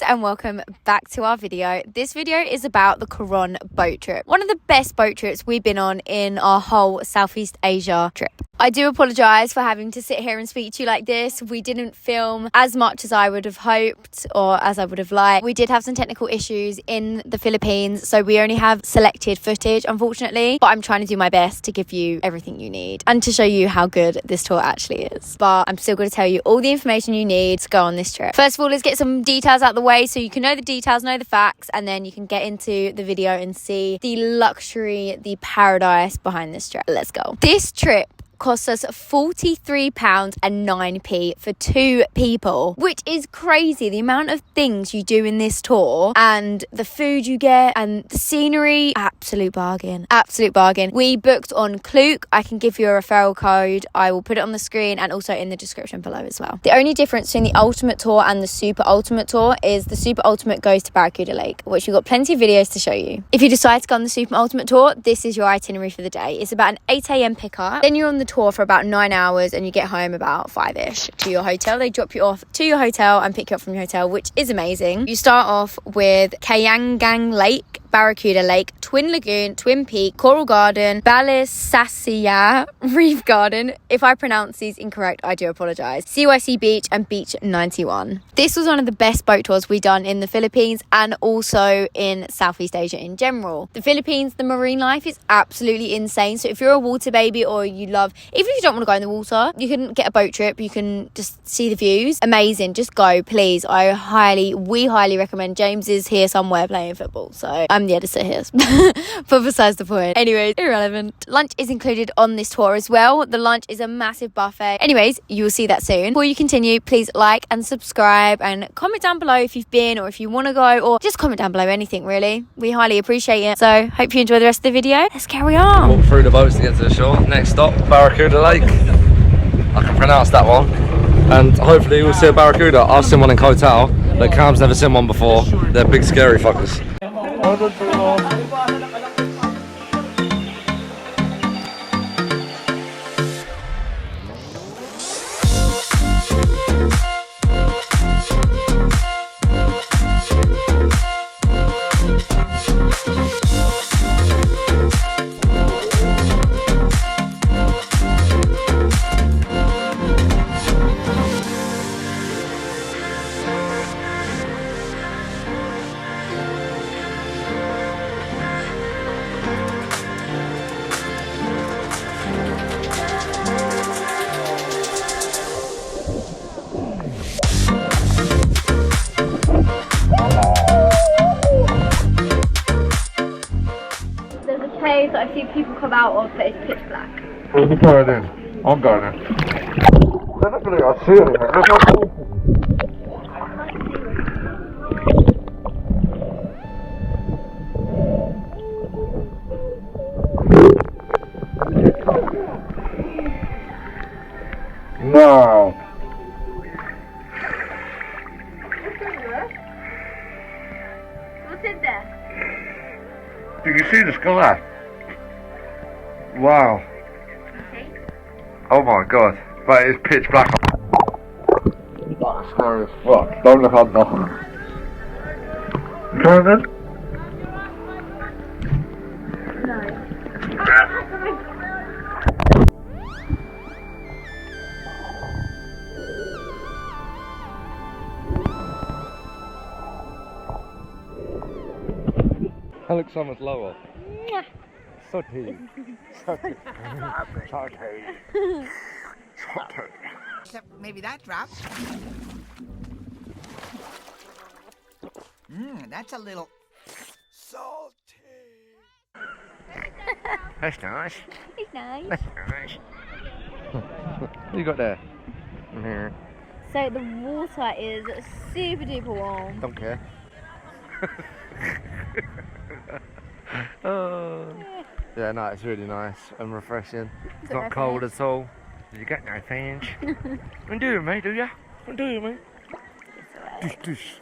and welcome back to our video. This video is about the Coron boat trip. One of the best boat trips we've been on in our whole Southeast Asia trip. I do apologise for having to sit here and speak to you like this. We didn't film as much as I would have hoped or as I would have liked. We did have some technical issues in the Philippines, so we only have selected footage, unfortunately. But I'm trying to do my best to give you everything you need and to show you how good this tour actually is. But I'm still going to tell you all the information you need to go on this trip. First of all, let's get some details out of the way so you can know the details, know the facts, and then you can get into the video and see the luxury, the paradise behind this trip. Let's go. This trip costs us £43.09 for 2 people, which is crazy. The amount of things you do in this tour and the food you get and the scenery, absolute bargain. We booked on Klook. I can give you a referral code. I will put it on the screen and also in the description below as well. The only difference between the Ultimate Tour and the Super Ultimate Tour is the Super Ultimate goes to Barracuda Lake, which we've got plenty of videos to show you. If you decide to go on the Super Ultimate Tour, this is your itinerary for the day. It's about an 8 a.m. pickup. Then you're on the tour for about 9 hours and you get home about 5ish to your hotel. They drop you off to your hotel and pick you up from your hotel, which is amazing. You start off with Kayangang Lake, Barracuda Lake, Twin Lagoon, Twin Peak, Coral Garden, Balisasya Reef Garden. If I pronounce these incorrect, I do apologise. CYC Beach and Beach 91. This was one of the best boat tours we've done in the Philippines and also in Southeast Asia in general. The Philippines, the marine life is absolutely insane. So if you're a water baby or you love, even if you don't want to go in the water, you can get a boat trip. You can just see the views. Amazing. Just go, please. We highly recommend. James is here somewhere playing football. So I'm the editor here. But besides the point. Anyways, irrelevant. Lunch is included on this tour as well. The lunch is a massive buffet. Anyways, you will see that soon. Before you continue, please like and subscribe and comment down below if you've been or if you want to go, or just comment down below anything really. We highly appreciate it. So hope you enjoy the rest of the video. Let's carry on. Walk through the boats to get to the shore. Next stop, Barracuda Lake. I can pronounce that one. And hopefully we'll see a barracuda. I've seen one in Koh Tao, but Cam's never seen one before. They're big scary fuckers. That I see people come out of, but it's pitch black. Where's the going in? I'm going in. They're not going to see anything. No. What's in there? You can see the sky. Wow. Okay. Oh my god. But it's pitch black. That's scary as fuck. Don't look under. You coming in? No. That looks so much lower. Salty. Salty. Salty. Salty. Maybe that drop. That's a little salty. That's nice. It's nice. That's nice. What you got there? So the water is super duper warm. Don't care. Oh. Yeah, no, it's really nice and refreshing. It's not cold at all. You get no fans. Don't do it, mate, do ya? Don't do it, mate. Dush.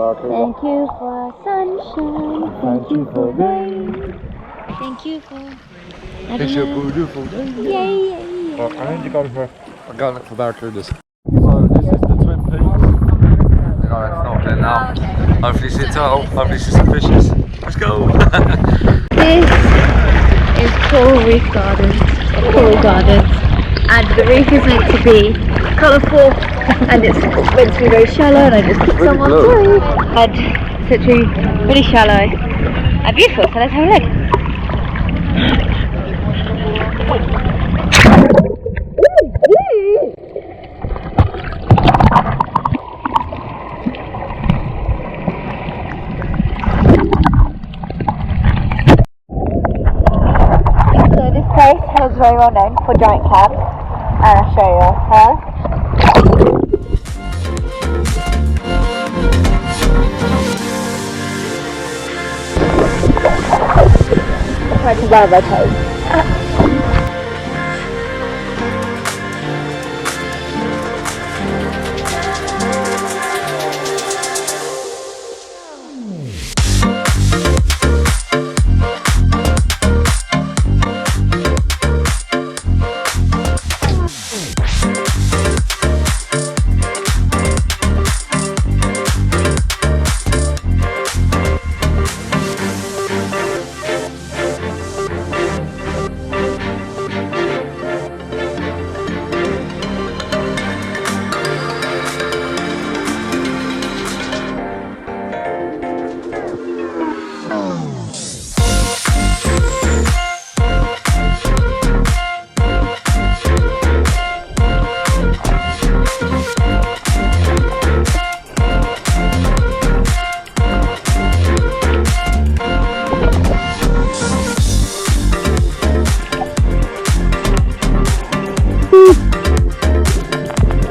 Barracuda. Thank you for sunshine. Thank you for rain. Thank you for... It's a beautiful day. Yay! Right, I need to go for... I'm going for Barracudas. So this is the Twin Peaks. They're going snorkeling now. Oh, okay. Hopefully see a turtle, hopefully see some fishes. Let's go! This is Coral Reef Gardens. Coral Gardens. And the reef is meant to be colourful and it's meant to be very shallow, and I just kicked Really someone blue. through. And it's literally really shallow and beautiful, so let's have a look. So this place is very well known for giant crabs, and I'll show you her. I tried to rub my toes.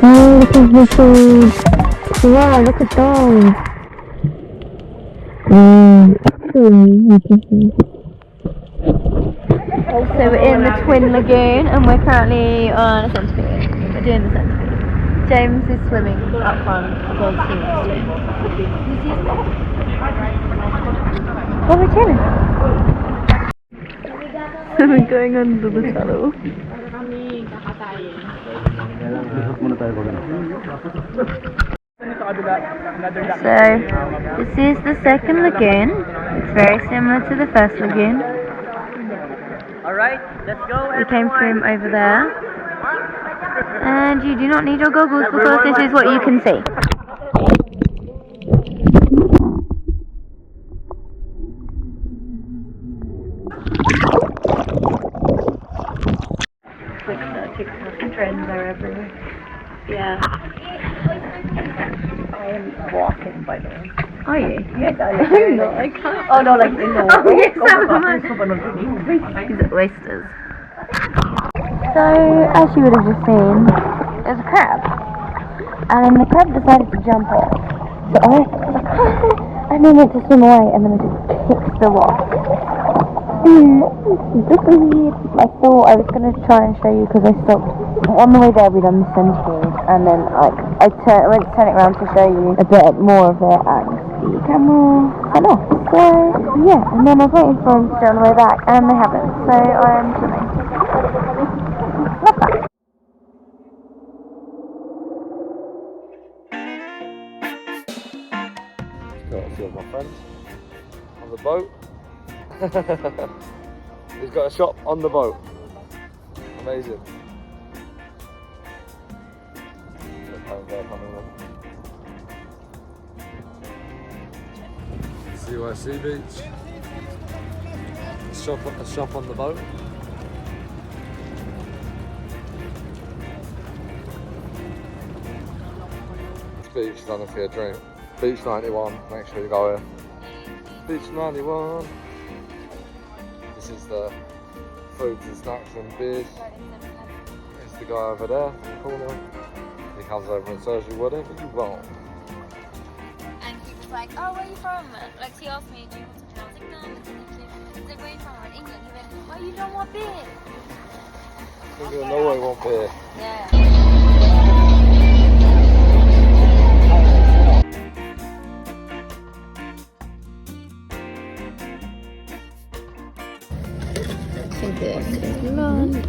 Oh, look at the food. Wow, look at those. So we're in the Twin Lagoon and we're currently on a centipede. We're doing the centipede. James is swimming up front because he wants to. Well, we're chilling. We're going under the tunnel. So, this is the second lagoon. It's very similar to the first lagoon. Alright, let's go. We came from over there. And you do not need your goggles because this is what you can see. TikTok trends are everywhere. Yeah. I am walking, by the way. Are you? Yes, I am. No, I can't. Oh no, like in the... Oh yes, These are oysters. So, as you would have just seen, there's a crab. And the crab decided to jump off. So I was like, and then went to swim away and then I just kicked the rock. I thought I was going to try and show you because I stopped. On the way there we done the centipede and then I went to turn it around to show you a bit more of it and the camera went off. So yeah, and then I was waiting for them to go on the way back and they haven't. So I am swimming. Love that. Got a few of my friends on the boat. He's got a shop on the boat. Amazing. CYC Beach. A shop on the boat. This beach is honestly a dream. Beach 91, make sure you go here. Beach 91. This is the foods and snacks and beers. There's the guy over there in the corner. He comes over and serves you whatever you want. And he was like, oh, where are you from? Like, he asked me, do you want something? I was like, no, thank you. He's like, where are you from? I'm in England. He went, oh, you don't want beer? You know I want beer. Yeah. This is lunch.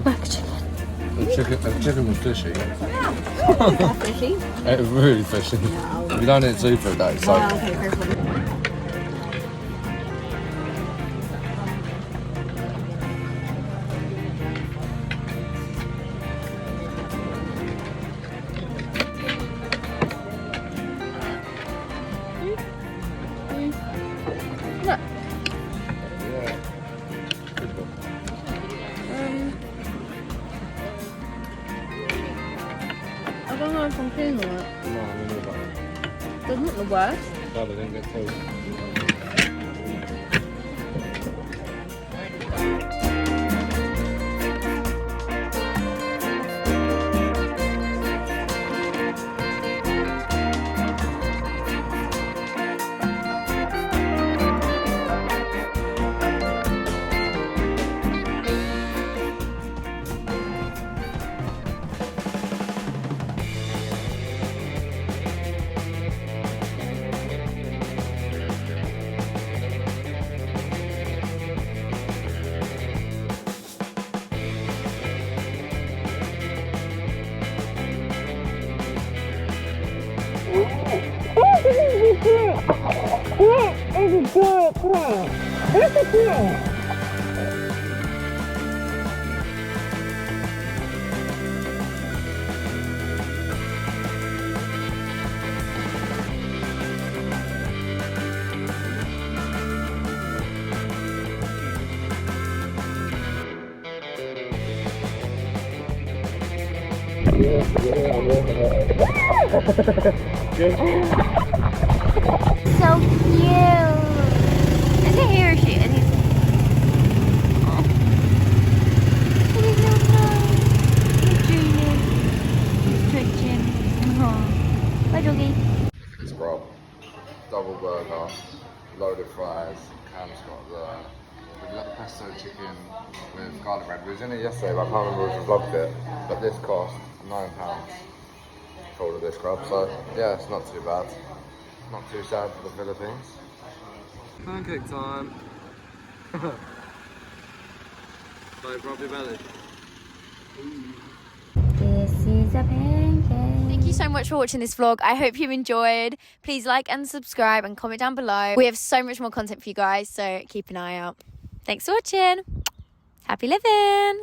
Mac chicken. The chicken was fishy. Fishy? It was really fishy. We don't eat seafood though, so. Okay, perfect. Yeah. Good book. I don't know if I'm keen on it. No, me neither. Doesn't look the worst. Glad I didn't get told. So cute. Is it he or she? It is. Oh. It is so nice. He's dreaming. He's twitching. Oh. Bye, doggy. It's grub. Double burger, loaded fries. Cam's got the pesto chicken with garlic bread. We was in it yesterday, but I can't remember if we vlogged it. But this cost £9 for all of this grub. So yeah, it's not too bad. Not too sad for the Philippines. Pancake time. Like rub your belly. This is a pancake. Thank you so much for watching this vlog. I hope you enjoyed. Please like and subscribe and comment down below. We have so much more content for you guys, so keep an eye out. Thanks for watching. Happy living.